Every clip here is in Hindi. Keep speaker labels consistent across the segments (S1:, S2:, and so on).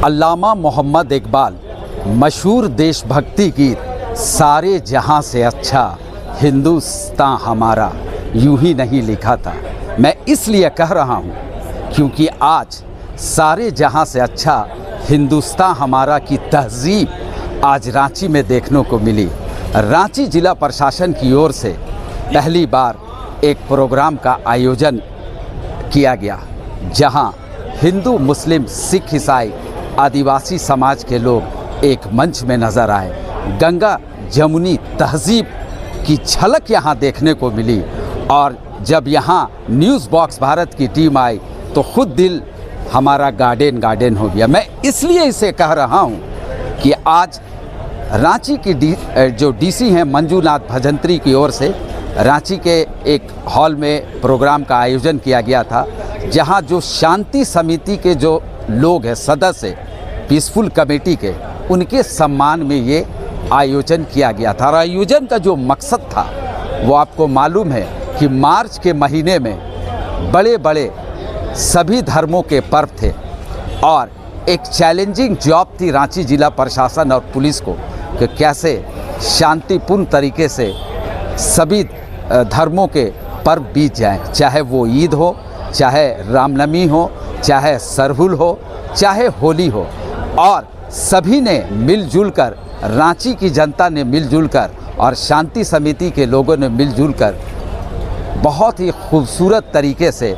S1: अल्लामा मोहम्मद इकबाल मशहूर देशभक्ति गीत सारे जहां से अच्छा हिंदुस्तान हमारा यूं ही नहीं लिखा था। मैं इसलिए कह रहा हूं क्योंकि आज सारे जहां से अच्छा हिंदुस्तान हमारा की तहज़ीब आज रांची में देखने को मिली। रांची जिला प्रशासन की ओर से पहली बार एक प्रोग्राम का आयोजन किया गया जहां हिंदू, मुस्लिम, सिख, ईसाई, आदिवासी समाज के लोग एक मंच में नज़र आए। गंगा जमुनी तहज़ीब की झलक यहाँ देखने को मिली और जब यहाँ न्यूज़ बॉक्स भारत की टीम आई तो खुद दिल हमारा गार्डन हो गया। मैं इसलिए इसे कह रहा हूँ कि आज रांची की जो डीसी हैं मंजूनाथ भजंत्री की ओर से रांची के एक हॉल में प्रोग्राम का आयोजन किया गया था जहां जो शांति समिति के जो लोग हैं, सदस्य पीसफुल कमेटी के, उनके सम्मान में ये आयोजन किया गया था। और आयोजन का जो मकसद था वो आपको मालूम है कि मार्च के महीने में बड़े बड़े सभी धर्मों के पर्व थे और एक चैलेंजिंग जॉब थी रांची जिला प्रशासन और पुलिस को कि कैसे शांतिपूर्ण तरीके से सभी धर्मों के पर्व बीत जाएं, चाहे वो ईद हो, चाहे रामनवमी हो, चाहे सरहुल हो, चाहे होली हो। और सभी ने मिलजुल कर, रांची की जनता ने मिलजुल कर और शांति समिति के लोगों ने मिलजुल कर बहुत ही खूबसूरत तरीके से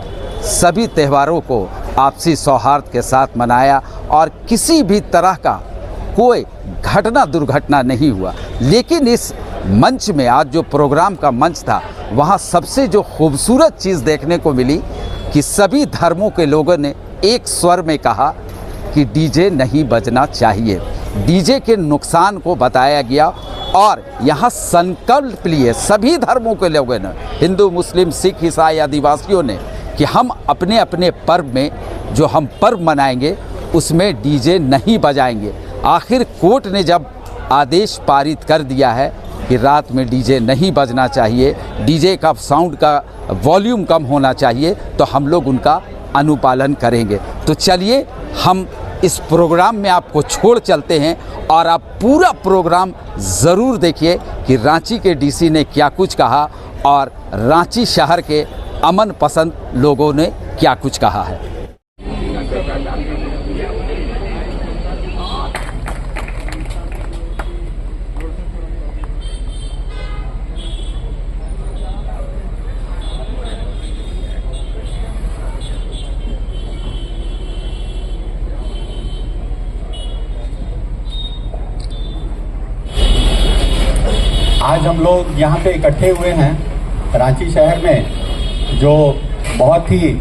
S1: सभी त्योहारों को आपसी सौहार्द के साथ मनाया और किसी भी तरह का कोई घटना दुर्घटना नहीं हुआ। लेकिन इस मंच में आज जो प्रोग्राम का मंच था वहाँ सबसे जो खूबसूरत चीज़ देखने को मिली कि सभी धर्मों के लोगों ने एक स्वर में कहा कि डीजे नहीं बजना चाहिए। डीजे के नुकसान को बताया गया और यहाँ संकल्प लिए सभी धर्मों के लोगों ने, हिंदू, मुस्लिम, सिख, ईसाई, आदिवासियों ने, कि हम अपने अपने पर्व में जो हम पर्व मनाएंगे उसमें डीजे नहीं बजाएंगे। आखिर कोर्ट ने जब आदेश पारित कर दिया है कि रात में डीजे नहीं बजना चाहिए, डीजे का साउंड का वॉल्यूम कम होना चाहिए, तो हम लोग उनका अनुपालन करेंगे। तो चलिए हम इस प्रोग्राम में आपको छोड़ चलते हैं और आप पूरा प्रोग्राम ज़रूर देखिए कि रांची के डीसी ने क्या कुछ कहा और रांची शहर के अमन पसंद लोगों ने क्या कुछ कहा है।
S2: आज हम लोग यहाँ पे इकट्ठे हुए हैं रांची शहर में, जो बहुत ही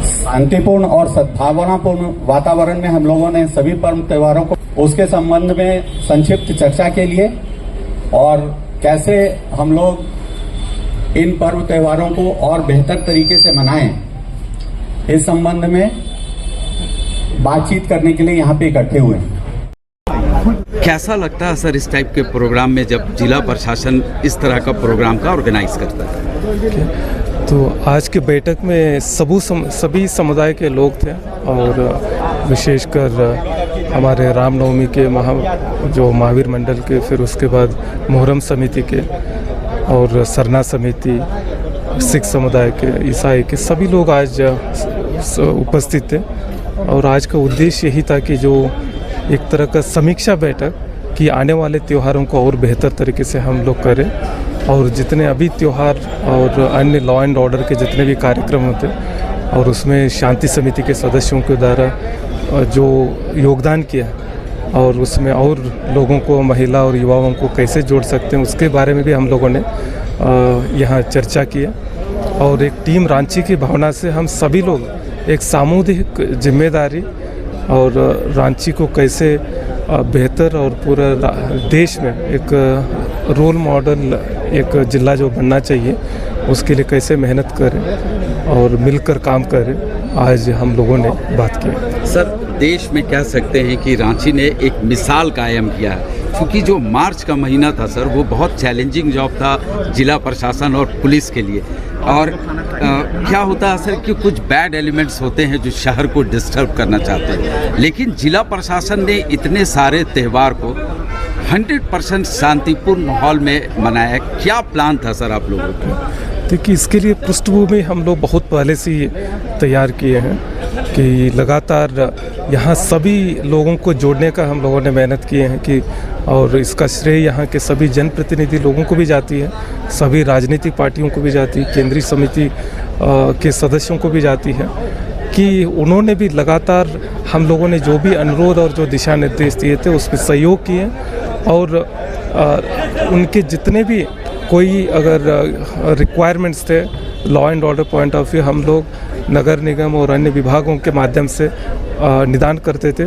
S2: शांतिपूर्ण और सद्भावनापूर्ण वातावरण में हम लोगों ने सभी पर्व त्योहारों को उसके संबंध में संक्षिप्त चर्चा के लिए और कैसे हम लोग इन पर्व त्योहारों को और बेहतर तरीके से मनाएं, इस संबंध में बातचीत करने के लिए यहाँ पे इकट्ठे हुए हैं।
S1: कैसा लगता है सर इस टाइप के प्रोग्राम में जब जिला प्रशासन इस तरह का प्रोग्राम का ऑर्गेनाइज करता है?
S3: तो आज के बैठक में सभी समुदाय के लोग थे और विशेषकर हमारे रामनवमी के जो महावीर मंडल के, फिर उसके बाद मुहर्रम समिति के और सरना समिति, सिख समुदाय के, ईसाई के सभी लोग आज उपस्थित थे। और आज का उद्देश्य यही था कि जो एक तरह का समीक्षा बैठक कि आने वाले त्योहारों को और बेहतर तरीके से हम लोग करें और जितने अभी त्यौहार और अन्य लॉ एंड ऑर्डर के जितने भी कार्यक्रम होते और उसमें शांति समिति के सदस्यों के द्वारा जो योगदान किया और उसमें और लोगों को, महिला और युवाओं को कैसे जोड़ सकते हैं, उसके बारे में भी हम लोगों ने यहाँ चर्चा किया। और एक टीम रांची की भावना से हम सभी लोग एक सामूहिक जिम्मेदारी और रांची को कैसे बेहतर और पूरा देश में एक रोल मॉडल एक जिला जो बनना चाहिए उसके लिए कैसे मेहनत करें और मिलकर काम करें, आज हम लोगों ने बात की।
S1: सर, देश में कह सकते हैं कि रांची ने एक मिसाल कायम किया है, क्योंकि जो मार्च का महीना था सर वो बहुत चैलेंजिंग जॉब था जिला प्रशासन और पुलिस के लिए। और क्या होता है सर कि कुछ बैड एलिमेंट्स होते हैं जो शहर को डिस्टर्ब करना चाहते हैं, लेकिन जिला प्रशासन ने इतने सारे त्यौहार को 100% शांतिपूर्ण माहौल में मनाया। क्या प्लान था सर आप लोगों का?
S3: देखिए, इसके लिए पृष्ठभूमि हम लोग बहुत पहले से ही तैयार किए हैं कि लगातार यहाँ सभी लोगों को जोड़ने का हम लोगों ने मेहनत किए हैं कि, और इसका श्रेय यहाँ के सभी जनप्रतिनिधि लोगों को भी जाती है, सभी राजनीतिक पार्टियों को भी जाती है, केंद्रीय समिति के सदस्यों को भी जाती है कि उन्होंने भी लगातार हम लोगों ने जो भी अनुरोध और जो दिशा निर्देश दिए थे उसमें सहयोग किए, और उनके जितने भी कोई अगर रिक्वायरमेंट्स थे law and order point of view, हम लोग नगर निगम और अन्य विभागों के माध्यम से निदान करते थे,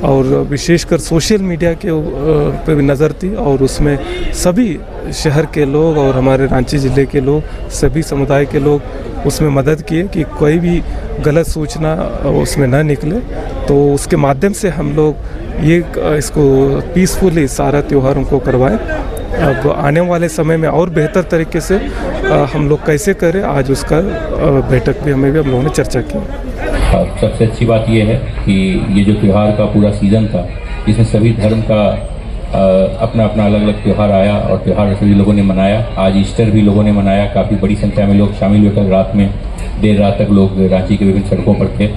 S3: और विशेषकर सोशल मीडिया के पे भी नज़र थी, और उसमें सभी शहर के लोग और हमारे रांची ज़िले के लोग, सभी समुदाय के लोग उसमें मदद किए कि कोई भी गलत सूचना उसमें न निकले। तो उसके माध्यम से हम लोग ये इसको पीसफुली सारा त्योहारों को करवाएं। अब आने वाले समय में और बेहतर तरीके से हम लोग कैसे करें, आज उसका बैठक भी हम लोगों ने चर्चा की।
S4: सबसे अच्छी बात यह है कि ये जो त्यौहार का पूरा सीज़न था, जिसमें सभी धर्म का अपना अपना अलग अलग त्यौहार आया और त्यौहार सभी लोगों ने मनाया। आज ईस्टर भी लोगों ने मनाया, काफ़ी बड़ी संख्या में लोग शामिल हुए। कल रात में देर रात तक लोग रांची के विभिन्न सड़कों पर थे।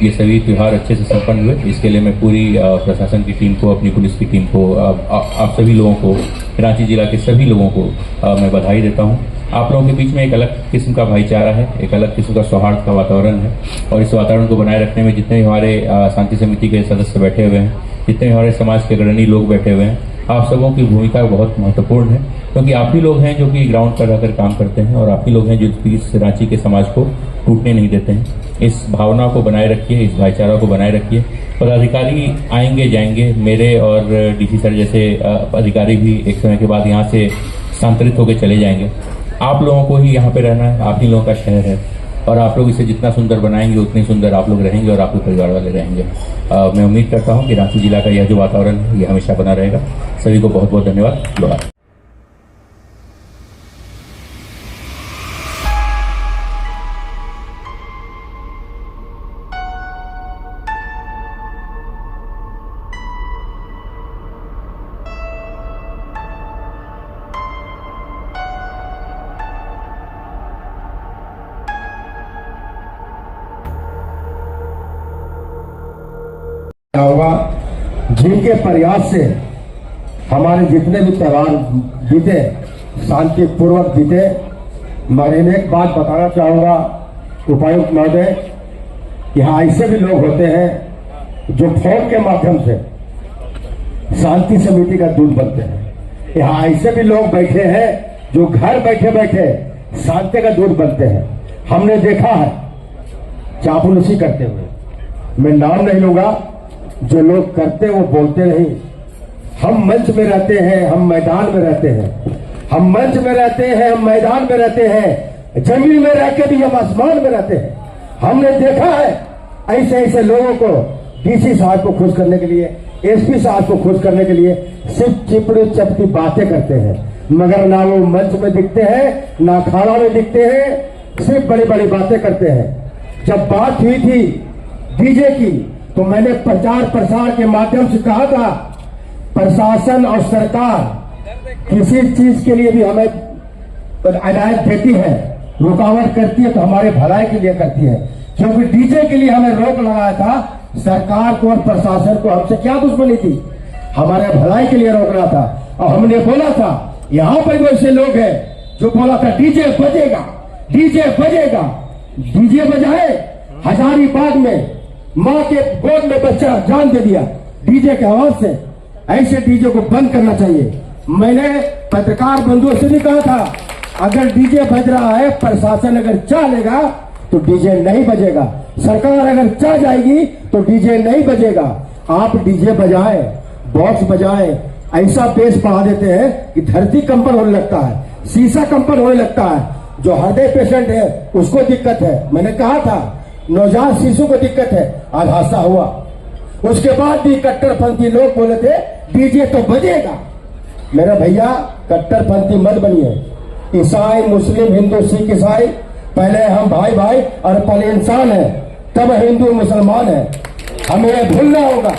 S4: ये सभी त्यौहार अच्छे से संपन्न हुए। इसके लिए मैं पूरी प्रशासन की टीम को, अपनी पुलिस की टीम को, आप सभी लोगों को, रांची जिला के सभी लोगों को मैं बधाई देता हूँ। आप लोगों के बीच में एक अलग किस्म का भाईचारा है, एक अलग किस्म का सौहार्द का वातावरण है, और इस वातावरण को बनाए रखने में जितने भी हमारे शांति समिति के सदस्य बैठे हुए हैं, जितने भी हमारे समाज के अग्रणी लोग बैठे हुए हैं, आप सबों की भूमिका बहुत महत्वपूर्ण है, क्योंकि आप ही लोग हैं जो कि ग्राउंड पर रहकर काम करते हैं, और आप ही लोग हैं जो इस रांची के समाज को टूटने नहीं देते हैं। इस भावना को बनाए रखिए, इस भाईचारा को बनाए रखिए। पदाधिकारी आएंगे जाएंगे, मेरे और डीसी सर जैसे अधिकारी भी एक समय के बाद यहाँ से स्थानांतरित होकर चले जाएंगे। आप लोगों को ही यहाँ पे रहना है, आप ही लोगों का शहर है, और आप लोग इसे जितना सुंदर बनाएंगे उतनी सुंदर आप लोग रहेंगे और आपके परिवार वाले रहेंगे। मैं उम्मीद करता हूँ कि रांची जिला का यह जो वातावरण है ये हमेशा बना रहेगा। सभी को बहुत बहुत धन्यवाद। लोहार।
S5: होगा जिनके प्रयास से हमारे जितने भी त्यौहार बीते शांतिपूर्वक बीते। मैं एक बात बताना चाहूंगा उपायुक्त महोदय, यहाँ ऐसे भी लोग होते हैं जो फोन के माध्यम से शांति समिति का दूध बनते हैं। यहाँ ऐसे भी लोग बैठे हैं जो घर बैठे बैठे शांति का दूध बनते हैं। हमने देखा है चापलूसी करते हुए, मैं नाम नहीं लूंगा, जो लोग करते वो बोलते नहीं। हम मंच में रहते हैं, हम मैदान में रहते हैं, हम मंच में रहते हैं, हम मैदान में रहते हैं, जमीन में रह के भी हम आसमान में रहते हैं। हमने देखा है ऐसे ऐसे लोगों को डीसी साहब को खुश करने के लिए, एसपी साहब को खुश करने के लिए सिर्फ चिपड़ी चपटी बातें करते हैं, मगर ना वो मंच में दिखते हैं ना अखाड़ा में दिखते हैं, सिर्फ बड़ी बड़ी बातें करते हैं। जब बात हुई थी डीजे की तो मैंने प्रचार प्रसार के माध्यम से कहा था प्रशासन और सरकार किसी चीज के लिए भी हमें हिदायत देती है, रुकावट करती है तो हमारे भलाई के लिए करती है। क्योंकि डीजे के लिए हमें रोक लगाया था, सरकार को और प्रशासन को हमसे क्या दुश्मनी थी, हमारे भलाई के लिए रोक रहा था। और हमने बोला था यहाँ पर वैसे लोग हैं जो बोला था डीजे बजेगा, डीजे बजेगा, डीजे बजाए। हजारीबाग में माँ के गोद में बच्चा जान दे दिया डीजे के आवाज से। ऐसे डीजे को बंद करना चाहिए। मैंने पत्रकार बंधुओं से भी कहा था अगर डीजे बज रहा है, प्रशासन अगर चाह लेगा तो डीजे नहीं बजेगा, सरकार अगर चाह जाएगी तो डीजे नहीं बजेगा। आप डीजे बजाए, बॉक्स बजाए, ऐसा बेस बढ़ा देते हैं कि धरती कंपन होने लगता है, शीशा कंपन होने लगता है। जो हृदय पेशेंट है उसको दिक्कत है, मैंने कहा था नवजात शिशु को दिक्कत है, आज हादसा हुआ। उसके बाद भी कट्टरपंथी लोग बोले थे डीजे तो बजेगा। मेरे भैया कट्टरपंथी मत बनिए, ईसाई, मुस्लिम, हिंदू, सिख, ईसाई, पहले हम भाई भाई और पहले इंसान है, तब हिंदू मुसलमान है। हमें यह भूलना होगा,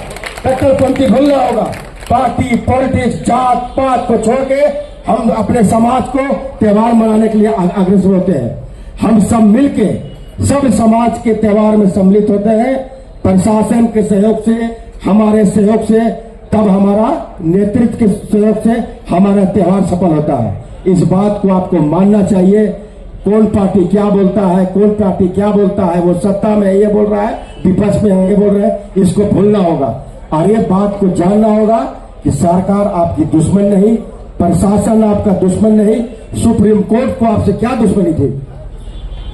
S5: कट्टरपंथी भूलना होगा। पार्टी, पॉलिटिक्स, जात पात को छोड़ के हम अपने समाज को त्योहार मनाने के लिए अग्रसर होते हैं। हम सब मिलके सब समाज के त्योहार में सम्मिलित होते हैं, प्रशासन के सहयोग से, हमारे सहयोग से, तब हमारा नेतृत्व के सहयोग से हमारा त्योहार सफल होता है। इस बात को आपको मानना चाहिए। कौन पार्टी क्या बोलता है, कौन पार्टी क्या बोलता है, वो सत्ता में ये बोल रहा है, विपक्ष में ये बोल रहे हैं, इसको भूलना होगा और ये बात को जानना होगा कि सरकार आपकी दुश्मन नहीं, प्रशासन आपका दुश्मन नहीं। सुप्रीम कोर्ट को आपसे क्या दुश्मनी थी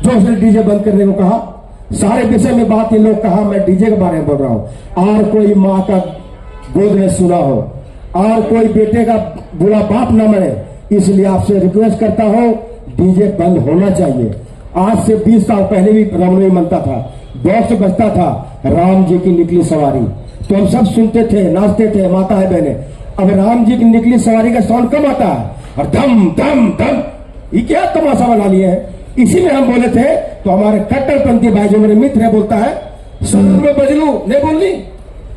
S5: जो उसने डीजे बंद करने को कहा? सारे विषय में बात ये लोग कहा, मैं डीजे के बारे में बोल रहा हूं। और कोई माँ का गोद में सुना हो और कोई बेटे का बुरा बाप न मरे, इसलिए आपसे रिक्वेस्ट करता हूं, डीजे बंद होना चाहिए। आज से 20 साल पहले भी रामनवमी मनता था, बॉक्स बजता था, राम जी की निकली सवारी, तो हम सब सुनते थे, नाचते थे, माता है बहने। अब राम जी की निकली सवारी का साउंड कम आता है और धम धम धम, ये क्या तमाशा बना लिए है। इसी में हम बोले थे तो हमारे कट्टरपंथी भाई जो मेरे मित्र है बोलता है, सूरज में बजलू नहीं बोलनी,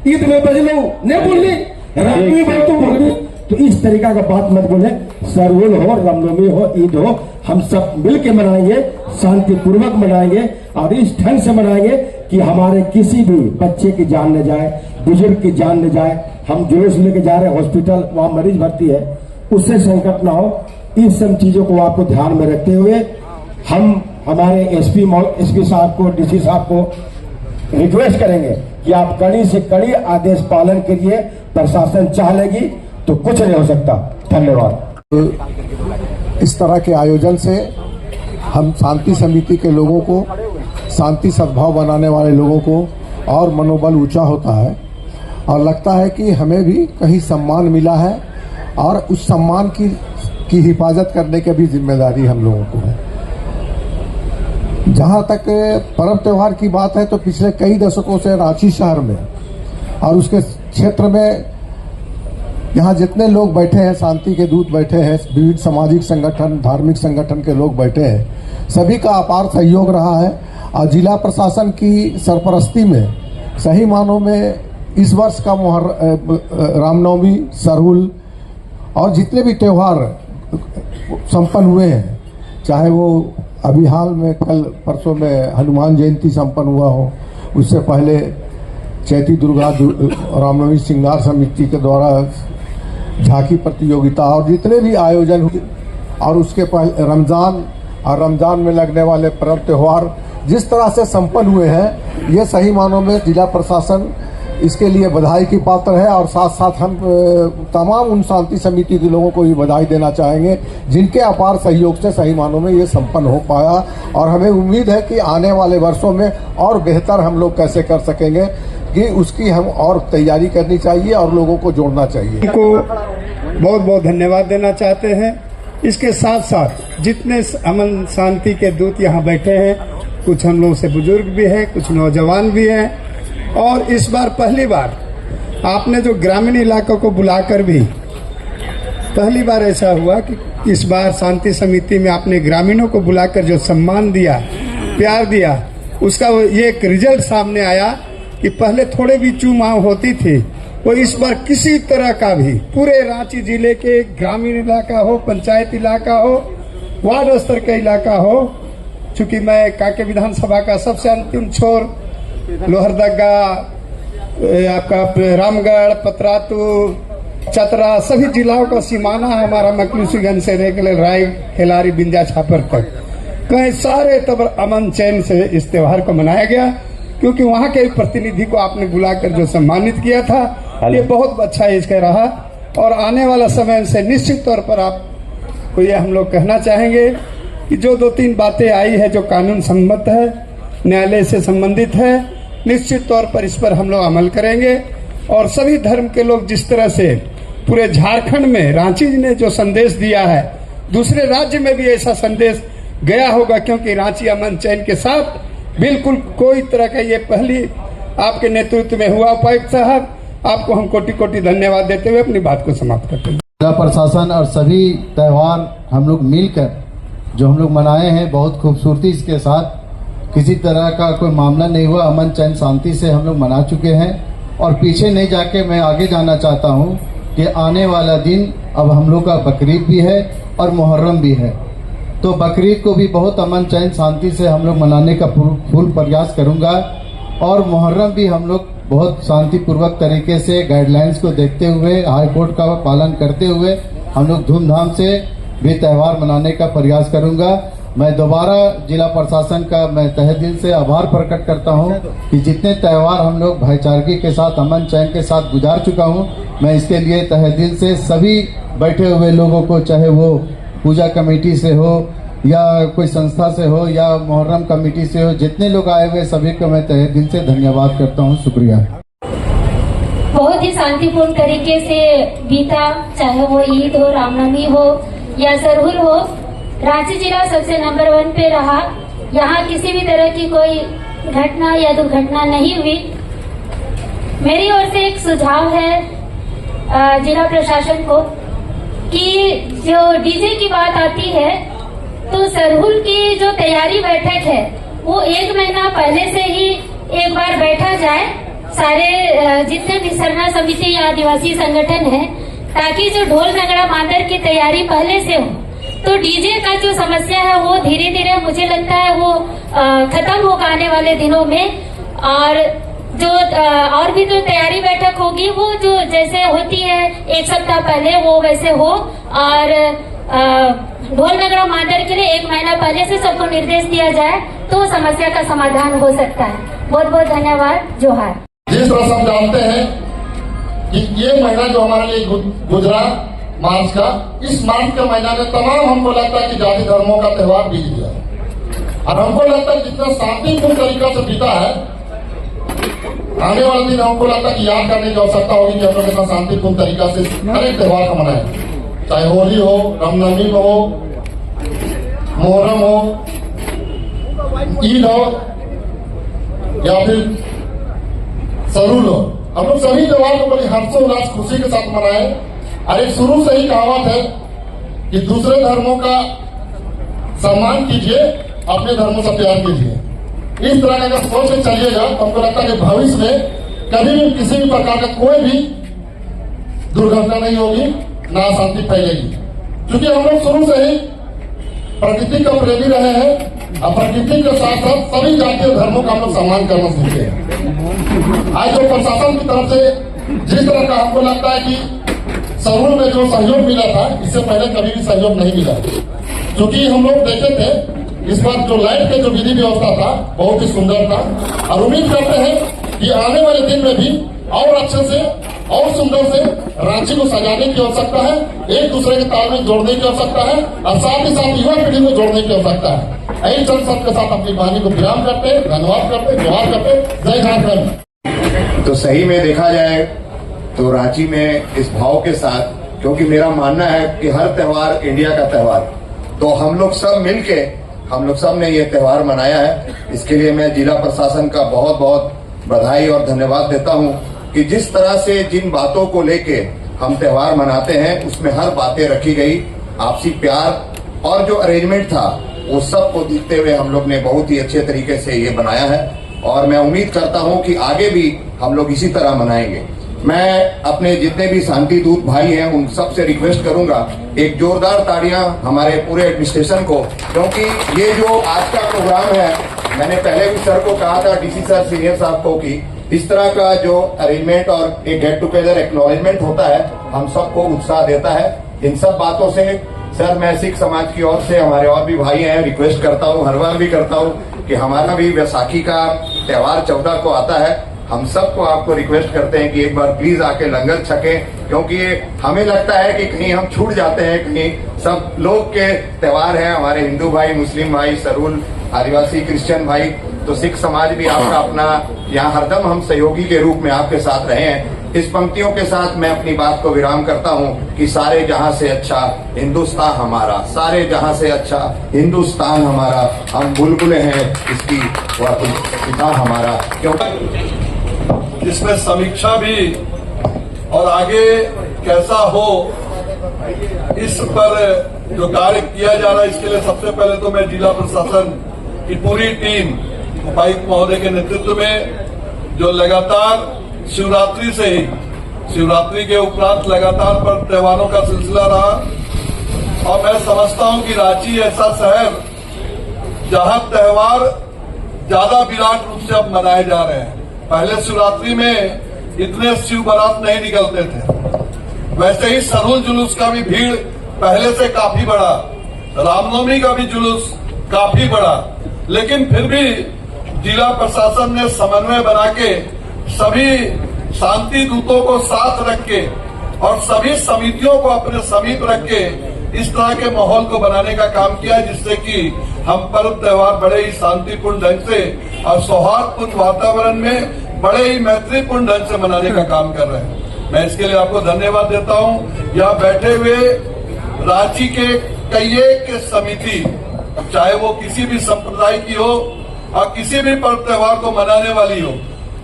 S5: ईद में बजलू नहीं बोलनी, रामनवमी में तो बोलनी। तो इस तरीका का बात मत बोले। सरहुल हो, रामनवमी हो, ईद हो, हम सब मिलके मनाएंगे, शांतिपूर्वक मनाएंगे और इस ढंग से मनाएंगे कि हमारे किसी भी बच्चे की जान न जाए, बुजुर्ग की जान न जाए। हम जुलूस लेके जा रहे हैं हॉस्पिटल, वहां मरीज भर्ती है, उससे संकट ना हो। इस सब चीजों को आपको ध्यान में रखते हुए हम हमारे एसपी साहब को, डीसी साहब को रिक्वेस्ट करेंगे कि आप कड़ी से कड़ी आदेश पालन करिए। प्रशासन चाह लेगी तो कुछ नहीं हो सकता। धन्यवाद।
S6: इस तरह के आयोजन से हम शांति समिति के लोगों को, शांति सद्भाव बनाने वाले लोगों को और मनोबल ऊंचा होता है और लगता है कि हमें भी कहीं सम्मान मिला है और उस सम्मान की हिफाजत करने की भी जिम्मेदारी हम लोगों को है। जहाँ तक पर्व त्यौहार की बात है तो पिछले कई दशकों से रांची शहर में और उसके क्षेत्र में यहाँ जितने लोग बैठे हैं, शांति के दूत बैठे हैं, विविध सामाजिक संगठन, धार्मिक संगठन के लोग बैठे हैं, सभी का अपार सहयोग रहा है और जिला प्रशासन की सरपरस्ती में सही मानों में इस वर्ष का रामनवमी, सरहुल और जितने भी त्यौहार संपन्न हुए हैं, चाहे वो अभी हाल में कल परसों में हनुमान जयंती संपन्न हुआ हो, उससे पहले चैती दुर्गा रामनवमी श्रृंगार समिति के द्वारा झांकी प्रतियोगिता और जितने भी आयोजन हुए, और उसके पहले रमज़ान और रमज़ान में लगने वाले पर्व त्यौहार जिस तरह से संपन्न हुए हैं, ये सही मानों में जिला प्रशासन इसके लिए बधाई की पात्र है। और साथ साथ हम तमाम उन शांति समिति के लोगों को भी बधाई देना चाहेंगे जिनके अपार सहयोग से सही मानों में ये संपन्न हो पाया और हमें उम्मीद है कि आने वाले वर्षों में और बेहतर हम लोग कैसे कर सकेंगे कि उसकी हम और तैयारी करनी चाहिए और लोगों को जोड़ना चाहिए।
S7: को बहुत बहुत धन्यवाद देना चाहते हैं। इसके साथ साथ जितने अमन शांति के दूत यहाँ बैठे हैं, कुछ हम लोग से बुजुर्ग भी हैं, कुछ नौजवान भी हैं, और इस बार पहली बार आपने जो ग्रामीण इलाकों को बुलाकर भी पहली बार ऐसा हुआ कि इस बार शांति समिति में आपने ग्रामीणों को बुलाकर जो सम्मान दिया, प्यार दिया, उसका ये एक रिजल्ट सामने आया कि पहले थोड़े भी चूमाव होती थी, वो इस बार किसी तरह का भी पूरे रांची जिले के ग्रामीण इलाका हो, पंचायत इलाका हो, वार्ड स्तर का इलाका हो, चूंकि मैं कांके विधानसभा का सबसे अंतिम छोर लोहरदगा, आपका रामगढ़, पतरातू, चतरा, सभी जिलाओं का सीमाना हमारा मकलूसीगंज से लेकर राय, खिलारी, बिंजा, छापर तक कई सारे तब अमन चैन से इस त्योहार को मनाया गया, क्योंकि वहाँ के प्रतिनिधि को आपने बुलाकर जो सम्मानित किया था, ये बहुत अच्छा इसका रहा। और आने वाला समय से निश्चित तौर पर आपको ये हम लोग कहना चाहेंगे कि जो 2-3 बातें आई है जो कानून सम्मत है, न्यायालय से संबंधित है, निश्चित तौर पर इस पर हम लोग अमल करेंगे। और सभी धर्म के लोग जिस तरह से पूरे झारखंड में रांची ने जो संदेश दिया है, दूसरे राज्य में भी ऐसा संदेश गया होगा, क्योंकि रांची अमन चैन के साथ बिल्कुल कोई तरह का ये पहली आपके नेतृत्व में हुआ। उपायुक्त साहब, आपको हम कोटि कोटि धन्यवाद देते हुए अपनी बात को समाप्त करते हैं।
S8: जिला प्रशासन और सभी त्यौहार हम लोग मिलकर जो हम लोग मनाए हैं बहुत खूबसूरती के साथ, किसी तरह का कोई मामला नहीं हुआ, अमन चैन शांति से हम लोग मना चुके हैं। और पीछे नहीं जाके मैं आगे जाना चाहता हूं कि आने वाला दिन अब हम लोग का बकरीद भी है और मुहर्रम भी है, तो बकरीद को भी बहुत अमन चैन शांति से हम लोग मनाने का फुल प्रयास करूंगा, और मुहर्रम भी हम लोग बहुत शांतिपूर्वक तरीके से गाइडलाइंस को देखते हुए, हाई कोर्ट का पालन करते हुए हम लोग धूमधाम से भी त्यौहार मनाने का प्रयास करूंगा। मैं दोबारा जिला प्रशासन का मैं तहे दिल से आभार प्रकट करता हूं कि जितने त्यौहार हम लोग भाईचारगी के साथ, अमन चैन के साथ गुजार चुका हूं, मैं इसके लिए तहे दिल से सभी बैठे हुए लोगों को, चाहे वो पूजा कमेटी से हो या कोई संस्था से हो या मुहर्रम कमेटी से हो, जितने लोग आए हुए सभी को मैं तहे दिल से धन्यवाद करता हूं। शुक्रिया।
S9: बहुत ही शांतिपूर्ण तरीके से बीता, चाहे वो ईद हो, रामनवमी हो या सरहुल हो। रांची जिला सबसे नंबर 1 पे रहा। यहाँ किसी भी तरह की कोई घटना या दुर्घटना नहीं हुई। मेरी ओर से एक सुझाव है जिला प्रशासन को कि जो डीजे की बात आती है तो सरहुल की जो तैयारी बैठक है वो 1 महीना पहले से ही एक बार बैठा जाए, सारे जितने भी सरना समिति या आदिवासी संगठन है, ताकि जो ढोल नगड़ा मांदर की तैयारी पहले से हो, तो डीजे का जो समस्या है वो धीरे धीरे मुझे लगता है वो खत्म होगा आने वाले दिनों में। और जो और भी जो तैयारी बैठक होगी वो जो जैसे होती है 1 सप्ताह पहले वो वैसे हो, और ढोल नगड़ा मांदर के लिए 1 महीना पहले से सबको निर्देश दिया जाए तो समस्या का समाधान हो सकता है। बहुत बहुत धन्यवाद। जोहार।
S5: जिस तरह से हम जानते हैं कि ये महीना जो हमारे लिए गुजरा मार्च का, इस मार्च के महीना में तमाम हमको लगता है कि जाति धर्मों का त्यौहार बीत गया, और हमको लगता है जितना शांतिपूर्ण तरीका से बीता है, आने वाले दिन हमको लगता है कि याद करने की आवश्यकता होगी कि हम लोग कितना शांतिपूर्ण तरीका से हर एक त्यौहार को मनाए, चाहे होली हो, रामनवमी हो, मुहर्रम हो, ईद हो या फिर सरूल हो। हम लोग सभी त्यौहार को बड़ी हर्षोल्लास खुशी के साथ मनाए। और एक शुरू से ही कहावत है कि दूसरे धर्मों का सम्मान कीजिए, अपने धर्मों से प्यार कीजिए। इस तरह का अगर सोच के चलिएगा तो हमको लगता है कि भविष्य में कभी भी किसी भी प्रकार का कोई भी दुर्घटना नहीं होगी, ना अशांति फैलेगी, क्योंकि हम लोग शुरू से ही प्रकृति का प्रेमी रहे हैं और प्रकृति के साथ साथ सभी जातीय धर्मों का हम लोग सम्मान करना सीखे हैं। आज जो प्रशासन की तरफ से जिस तरह का हमको लगता है कि सरूल में जो सहयोग मिला था, इससे पहले कभी भी सहयोग नहीं मिला, क्योंकि हम लोग देखे थे इस बार जो लाइट के जो विधि व्यवस्था था बहुत ही सुंदर था, और उम्मीद करते हैं कि आने वाले दिन में भी और अच्छे से और सुंदर से रांची को सजाने की आवश्यकता है, एक दूसरे के तालमेल जोड़ने की आवश्यकता है, और साथ ही साथ युवा पीढ़ी को जोड़ने की आवश्यकता है। यही चंद सब के साथ अपनी वाणी को विराम करते, धन्यवाद करते, जोहार करते। जय झारखंड।
S10: तो सही में देखा जाए तो रांची में इस भाव के साथ, क्योंकि मेरा मानना है कि हर त्यौहार इंडिया का त्यौहार, तो हम लोग सब मिलके हम लोग सब ने ये त्यौहार मनाया है। इसके लिए मैं जिला प्रशासन का बहुत बहुत बधाई और धन्यवाद देता हूं कि जिस तरह से जिन बातों को लेके हम त्यौहार मनाते हैं उसमें हर बातें रखी गई, आपसी प्यार और जो अरेंजमेंट था वो सब को देखते हुए हम लोग ने बहुत ही अच्छे तरीके से ये बनाया है, और मैं उम्मीद करता हूं कि आगे भी हम लोग इसी तरह मनाएंगे। मैं अपने जितने भी शांति दूत भाई हैं उन सब से रिक्वेस्ट करूंगा एक जोरदार तालियां हमारे पूरे एडमिनिस्ट्रेशन को, क्योंकि ये जो आज का प्रोग्राम है, मैंने पहले भी सर को कहा था, डीसी सर सीनियर साहब को, कि इस तरह का जो अरेंजमेंट और एक गेट टुगेदर एक्नॉलेजमेंट होता है हम सबको उत्साह देता है। इन सब बातों से सर मैं सिख समाज की ओर से, हमारे और भी भाई हैं, रिक्वेस्ट करता हूँ, हर बार भी करता हूँ कि हमारा भी वैसाखी का त्यौहार 14 को आता है। हम सबको आपको रिक्वेस्ट करते हैं कि एक बार प्लीज आके लंगर छकें, क्योंकि हमें लगता है कि कहीं हम छूट जाते हैं, कहीं सब लोग के त्यौहार हैं, हमारे हिंदू भाई, मुस्लिम भाई, सरूल, आदिवासी, क्रिश्चियन भाई, तो सिख समाज भी आपका अपना यहाँ हरदम हम सहयोगी के रूप में आपके साथ रहे हैं। इस पंक्तियों के साथ मैं अपनी बात को विराम करता हूँ कि सारे जहां से अच्छा हिंदुस्तान हमारा, सारे जहां से अच्छा हिंदुस्तान हमारा, हम बुलबुलें हैं इसकी वह पिता हमारा। क्योंकि
S11: इसमें समीक्षा भी और आगे कैसा हो इस पर जो कार्य किया जा रहा है इसके लिए सबसे पहले तो मैं जिला प्रशासन की पूरी टीम उपायुक्त महोदय के नेतृत्व में जो लगातार शिवरात्रि से ही शिवरात्रि के उपरांत लगातार पर्व त्योहारों का सिलसिला रहा और मैं समझता हूं कि रांची ऐसा शहर जहां त्योहार ज्यादा विराट रूप से अब मनाए जा रहे हैं। पहले शिवरात्रि में इतने शिव बारात नहीं निकलते थे, वैसे ही सरहुल जुलूस का भी भीड़ पहले से काफी बढ़ा, रामनवमी का भी जुलूस काफी बढ़ा, लेकिन फिर भी जिला प्रशासन ने समन्वय बना के सभी शांति दूतों को साथ रख के और सभी समितियों को अपने समीप रख के इस तरह के माहौल को बनाने का काम किया जिससे कि हम पर्व त्योहार बड़े ही शांतिपूर्ण ढंग से और सौहार्दपूर्ण वातावरण में बड़े ही मैत्रीपूर्ण ढंग से मनाने का काम कर रहे हैं। मैं इसके लिए आपको धन्यवाद देता हूं। यहाँ बैठे हुए रांची के कई एक समिति, चाहे वो किसी भी संप्रदाय की हो और किसी भी पर्व त्योहार को मनाने वाली हो,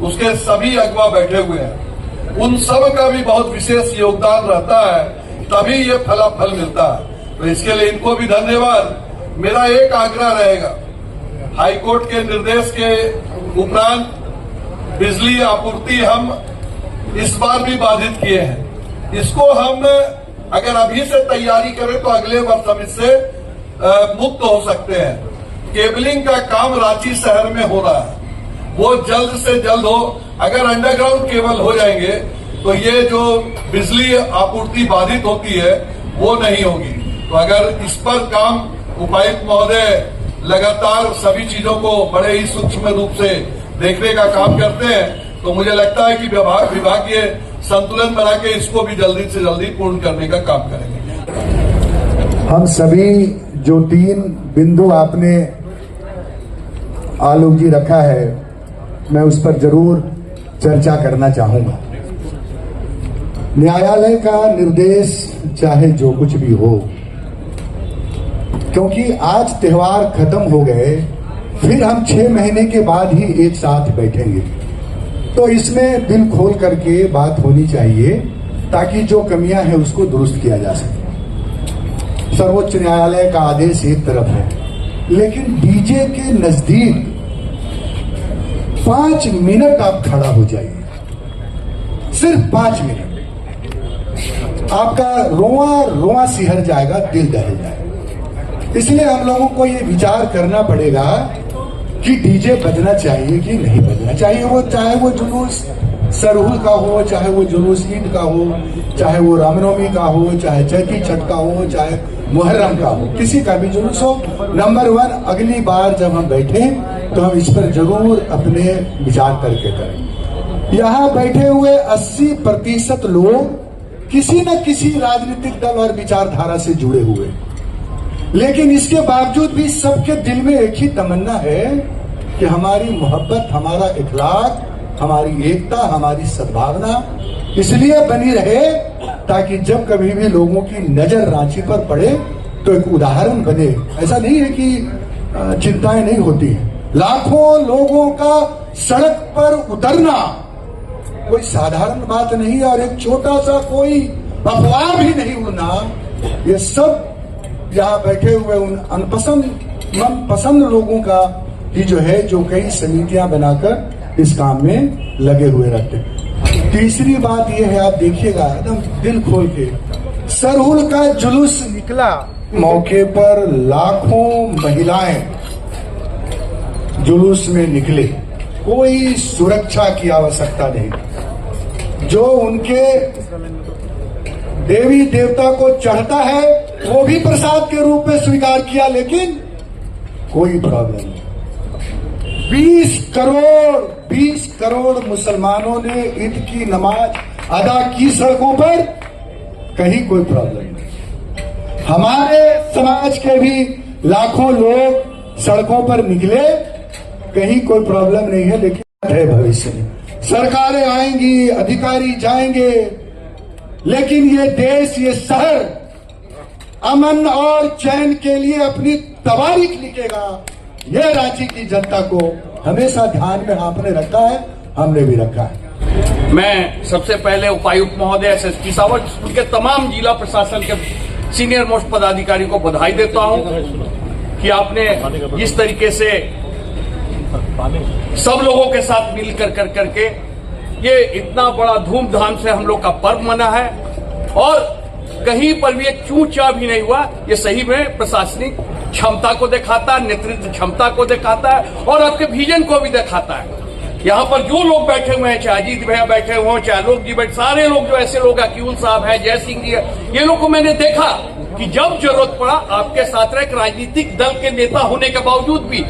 S11: उसके सभी अगवा बैठे हुए हैं। उन सब का भी बहुत विशेष योगदान रहता है, तभी ये फलाफल मिलता है। तो इसके लिए इनको भी धन्यवाद। मेरा एक आग्रह रहेगा, हाईकोर्ट के निर्देश के उपरांत बिजली आपूर्ति हम इस बार भी बाधित किए हैं। इसको हम अगर अभी से तैयारी करें तो अगले वर्ष हम इससे मुक्त हो सकते हैं। केबलिंग का काम रांची शहर में हो रहा है, वो जल्द से जल्द हो। अगर अंडरग्राउंड केबल हो जाएंगे तो ये जो बिजली आपूर्ति बाधित होती है वो नहीं होगी। तो अगर इस पर काम उपायुक्त महोदय लगातार सभी चीजों को बड़े ही सूक्ष्म रूप से देखने का काम करते हैं तो मुझे लगता है कि विभागीय संतुलन बना के इसको भी जल्दी से जल्दी पूर्ण करने का काम करेंगे।
S5: हम सभी जो 3 बिंदु आपने आलोक जी रखा है, मैं उस पर जरूर चर्चा करना चाहूंगा। न्यायालय का निर्देश चाहे जो कुछ भी हो, क्योंकि आज त्योहार खत्म हो गए, फिर हम 6 महीने के बाद ही एक साथ बैठेंगे, तो इसमें दिल खोल करके बात होनी चाहिए ताकि जो कमियां हैं उसको दुरुस्त किया जा सके। सर्वोच्च न्यायालय का आदेश एक तरफ है, लेकिन डीजे के नजदीक 5 मिनट आप खड़ा हो जाइए, सिर्फ 5 मिनट, आपका रोआ रोआ सिहर जाएगा, दिल दहल जाएगा। इसलिए हम लोगों को ये विचार करना पड़ेगा कि डीजे बजना चाहिए कि नहीं बजना चाहिए। वो चाहे वो जुलूस सरहुल का हो, चाहे वो जुलूस ईद का हो, चाहे वो रामनवमी का हो, चाहे चैती छठ का हो, चाहे मुहर्रम का हो, किसी का भी जुलूस हो। नंबर 1, अगली बार जब हम बैठे तो हम इस पर जरूर अपने विचार करके करें। यहाँ बैठे हुए 80% लोग किसी न किसी राजनीतिक दल और विचारधारा से जुड़े हुए, लेकिन इसके बावजूद भी सबके दिल में एक ही तमन्ना है कि हमारी मोहब्बत, हमारा इखलाक, हमारी एकता, हमारी सद्भावना इसलिए बनी रहे ताकि जब कभी भी लोगों की नजर रांची पर पड़े तो एक उदाहरण बने। ऐसा नहीं है कि चिंताएं नहीं होती हैं। लाखों लोगों का सड़क पर उतरना कोई साधारण बात नहीं, और एक छोटा सा कोई अफवाह भी नहीं उड़ना, ये सब यहाँ बैठे हुए उन मनपसंद लोगों का ही जो है, जो कई समितियां बनाकर इस काम में लगे हुए रहते हैं। तीसरी बात यह है, आप देखिएगा एकदम दिल खोल के, सरहुल का जुलूस निकला, मौके पर लाखों महिलाएं जुलूस में निकले, कोई सुरक्षा की आवश्यकता नहीं। जो उनके देवी देवता को चढ़ता है वो भी प्रसाद के रूप में स्वीकार किया, लेकिन कोई प्रॉब्लम नहीं। 20 करोड़ मुसलमानों ने ईद की नमाज अदा की सड़कों पर, कहीं कोई प्रॉब्लम नहीं। हमारे समाज के भी लाखों लोग सड़कों पर निकले, कहीं कोई प्रॉब्लम नहीं है। लेकिन है भविष्य में सरकारें आएंगी, अधिकारी जाएंगे, लेकिन ये देश, ये शहर अमन और चैन के लिए अपनी तवारीख लिखेगा। ये रांची की जनता को हमेशा ध्यान में आपने रखा है, हमने भी रखा है।
S12: मैं सबसे पहले उपायुक्त महोदय, एसएसपी साहब, उनके तमाम जिला प्रशासन के सीनियर मोस्ट पदाधिकारी को बधाई देता हूं कि आपने इस तरीके से सब लोगों के साथ मिलकर करके ये इतना बड़ा धूमधाम से हम लोग का पर्व मना है और कहीं पर भी एक चूचा भी नहीं हुआ। ये सही में प्रशासनिक क्षमता को दिखाता है, नेतृत्व क्षमता को दिखाता है और आपके विजन को भी दिखाता है। यहाँ पर जो लोग बैठे हुए हैं, चाहे अजीत भैया बैठे हुए हैं, चाहे लोग जी बैठे, सारे लोग जो ऐसे लोग अकील साहब है, जय सिंह जी है, ये लोग को मैंने देखा कि जब जरूरत पड़ा आपके साथ रहे, एक राजनीतिक दल के नेता होने के बावजूद भी,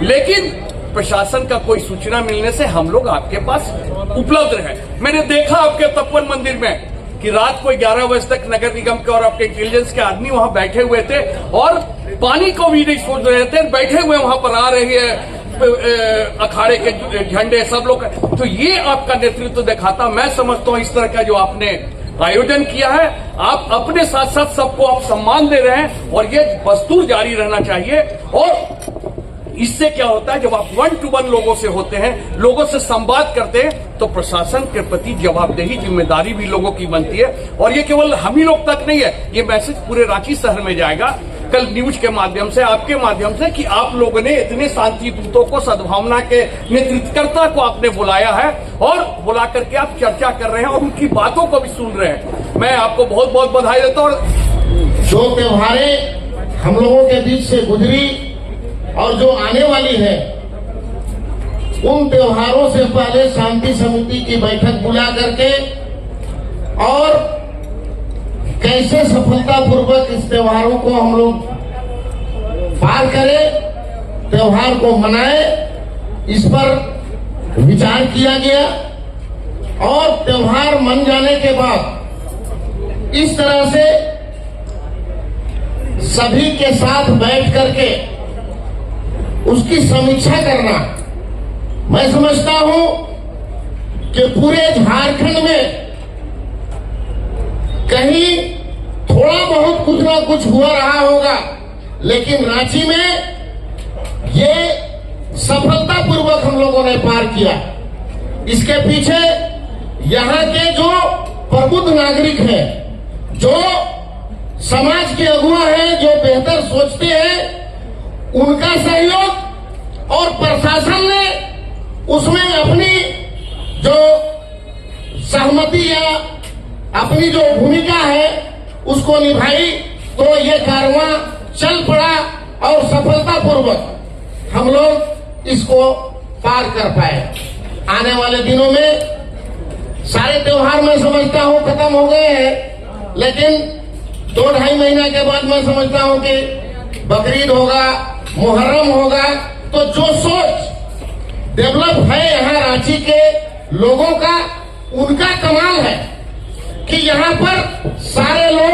S12: लेकिन प्रशासन का कोई सूचना मिलने से हम लोग आपके पास उपलब्ध रहे। मैंने देखा आपके तपोवन मंदिर में कि रात को 11 बजे तक नगर निगम के और आपके इंटेलिजेंस के आदमी वहां बैठे हुए थे और पानी को भी नहीं सोच रहे थे, बैठे हुए वहां पर आ रही है अखाड़े के झंडे सब लोग। तो ये आपका नेतृत्व दिखाता। मैं समझता हूं इस तरह का जो आपने आयोजन किया है, आप अपने साथ साथ सबको आप सम्मान दे रहे हैं और ये दस्तूर जारी रहना चाहिए। और इससे क्या होता है, जब आप 1 to 1 लोगों से होते हैं, लोगों से संवाद करते हैं, तो प्रशासन के प्रति जवाबदेही जिम्मेदारी भी लोगों की बनती है। और ये केवल हम ही लोग तक नहीं है, ये मैसेज पूरे रांची शहर में जाएगा कल न्यूज के माध्यम से, आपके माध्यम से, कि आप लोगों ने इतने शांति दूतों को, सद्भावना के नेतृत्वकर्ता को आपने बुलाया है और बुला करके आप चर्चा कर रहे हैं और उनकी बातों को भी सुन रहे हैं। मैं आपको बहुत बहुत बधाई देता हूँ।
S5: जो त्योहारें हम लोगों के बीच से गुजरी और जो आने वाली है, उन त्योहारों से पहले शांति समिति की बैठक बुला करके और कैसे सफलतापूर्वक इस त्योहारों को हम लोग पार करें, त्योहार को मनाए, इस पर विचार किया गया। और त्योहार मन जाने के बाद इस तरह से सभी के साथ बैठ करके उसकी समीक्षा करना, मैं समझता हूं कि पूरे झारखंड में कहीं थोड़ा बहुत कुछ ना कुछ हुआ रहा होगा, लेकिन रांची में ये सफलतापूर्वक हम लोगों ने पार किया। इसके पीछे यहाँ के जो प्रबुद्ध नागरिक हैं, जो समाज के अगुआ हैं, जो बेहतर सोचते हैं, उनका सहयोग और प्रशासन ने उसमें अपनी जो सहमति या अपनी जो भूमिका है उसको निभाई, तो ये कारवां चल पड़ा और सफलतापूर्वक हम लोग इसको पार कर पाए। आने वाले दिनों में सारे त्योहार मैं समझता हूं खत्म हो गए हैं, लेकिन 2-2.5 महीना के बाद मैं समझता हूं कि बकरीद होगा, मुहर्रम होगा। तो जो सोच डेवलप है यहाँ रांची के लोगों का, उनका कमाल है कि यहाँ पर सारे लोग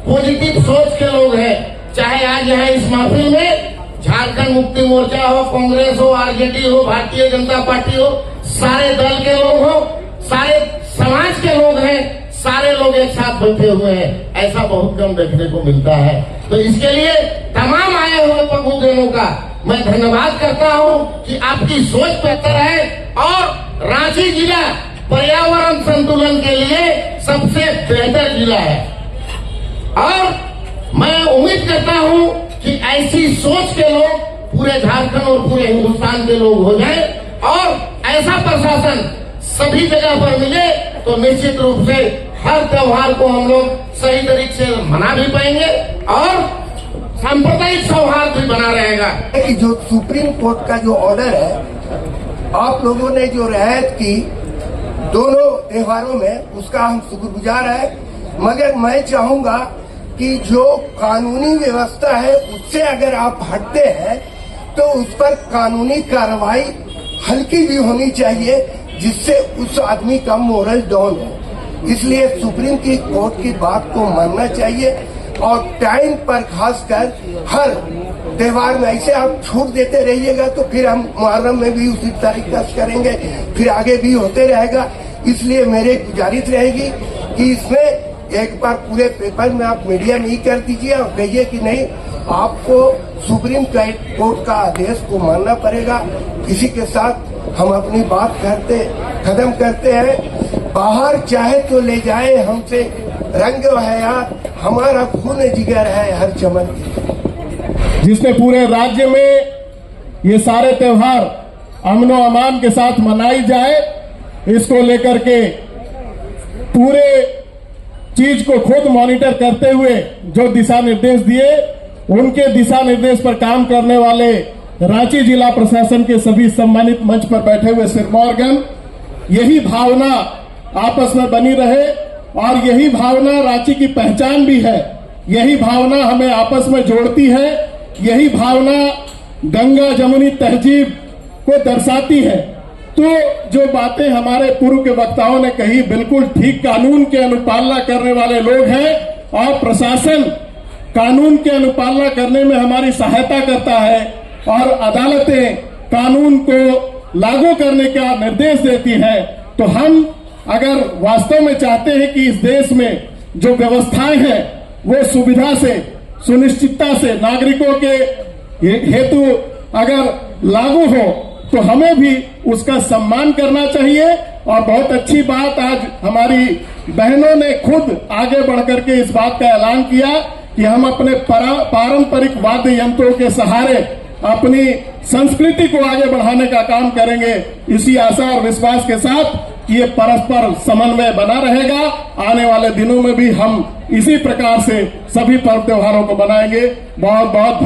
S5: पॉजिटिव सोच के लोग हैं। चाहे आज यहाँ इस महफिल में झारखंड मुक्ति मोर्चा हो, कांग्रेस हो, आरजेडी हो, भारतीय जनता पार्टी हो, सारे दल के लोग हो, सारे समाज के लोग हैं, सारे लोग एक साथ बैठे हुए हैं। ऐसा बहुत कम देखने को मिलता है। तो इसके लिए तमाम आए हुए प्रबुद्धजनों का मैं धन्यवाद करता हूं कि आपकी सोच बेहतर है और रांची जिला पर्यावरण संतुलन के लिए सबसे बेहतर जिला है। और मैं उम्मीद करता हूं कि ऐसी सोच के लोग पूरे झारखंड और पूरे हिंदुस्तान के लोग हो जाएं और ऐसा प्रशासन सभी जगह पर मिले, तो निश्चित रूप से हर त्योहार को हम लोग सही तरीके से मना भी पाएंगे और सांप्रदायिक सौहार्द भी बना रहेगा।
S6: कि जो सुप्रीम कोर्ट का जो ऑर्डर है, आप लोगों ने जो रियायत की दोनों त्योहारों में, उसका हम शुक्रगुजार है। मगर मैं चाहूंगा कि जो कानूनी व्यवस्था है उससे अगर आप हटते हैं तो उस पर कानूनी कार्रवाई हल्की भी होनी चाहिए, जिससे उस आदमी का मोरल डाउन हो। इसलिए सुप्रीम कोर्ट की बात को मानना चाहिए और टाइम पर खासकर हर त्योहार में ऐसे आप छूट देते रहिएगा तो फिर हम मुहर्रम में भी उसी तरीका से करेंगे, फिर आगे भी होते रहेगा। इसलिए मेरी गुजारिश रहेगी कि इसमें एक बार पूरे पेपर में आप मीडिया में ही कर दीजिए और कहिए कि नहीं, आपको सुप्रीम कोर्ट का आदेश को मानना पड़ेगा। किसी के साथ हम अपनी बात खत्म करते हैं। बाहर चाहे तो ले जाए हमसे
S5: रंग हयात हमारा खून जिगर है हर चमन।
S7: जिसने पूरे राज्य में ये सारे त्योहार अमन व अमान के साथ मनाई जाए, इसको लेकर के पूरे चीज को खुद मॉनिटर करते हुए जो दिशा निर्देश दिए, उनके दिशा निर्देश पर काम करने वाले रांची जिला प्रशासन के सभी सम्मानित मंच पर बैठे हुए सिरमौरगण, यही भावना आपस में बनी रहे और यही भावना रांची की पहचान भी है। यही भावना हमें आपस में जोड़ती है, यही भावना गंगा जमुनी तहजीब को दर्शाती है। तो जो बातें हमारे पूर्व के वक्ताओं ने कही, बिल्कुल ठीक, कानून के अनुपालना करने वाले लोग हैं और प्रशासन कानून के अनुपालना करने में हमारी सहायता करता है और अदालतें कानून को लागू करने का निर्देश देती हैं। तो हम अगर वास्तव में चाहते हैं कि इस देश में जो व्यवस्थाएं हैं वो सुविधा से, सुनिश्चितता से नागरिकों के हेतु अगर लागू हो, तो हमें भी उसका सम्मान करना चाहिए। और बहुत अच्छी बात, आज हमारी बहनों ने खुद आगे बढ़कर के इस बात का ऐलान किया कि हम अपने पारंपरिक वाद्य यंत्रों के सहारे अपनी संस्कृति को आगे बढ़ाने का काम करेंगे। इसी आशा और विश्वास के साथ कि ये परस्पर समन्वय बना रहेगा, आने वाले दिनों में भी हम इसी प्रकार से सभी पर्व त्योहारों को मनाएंगे। बहुत बहुत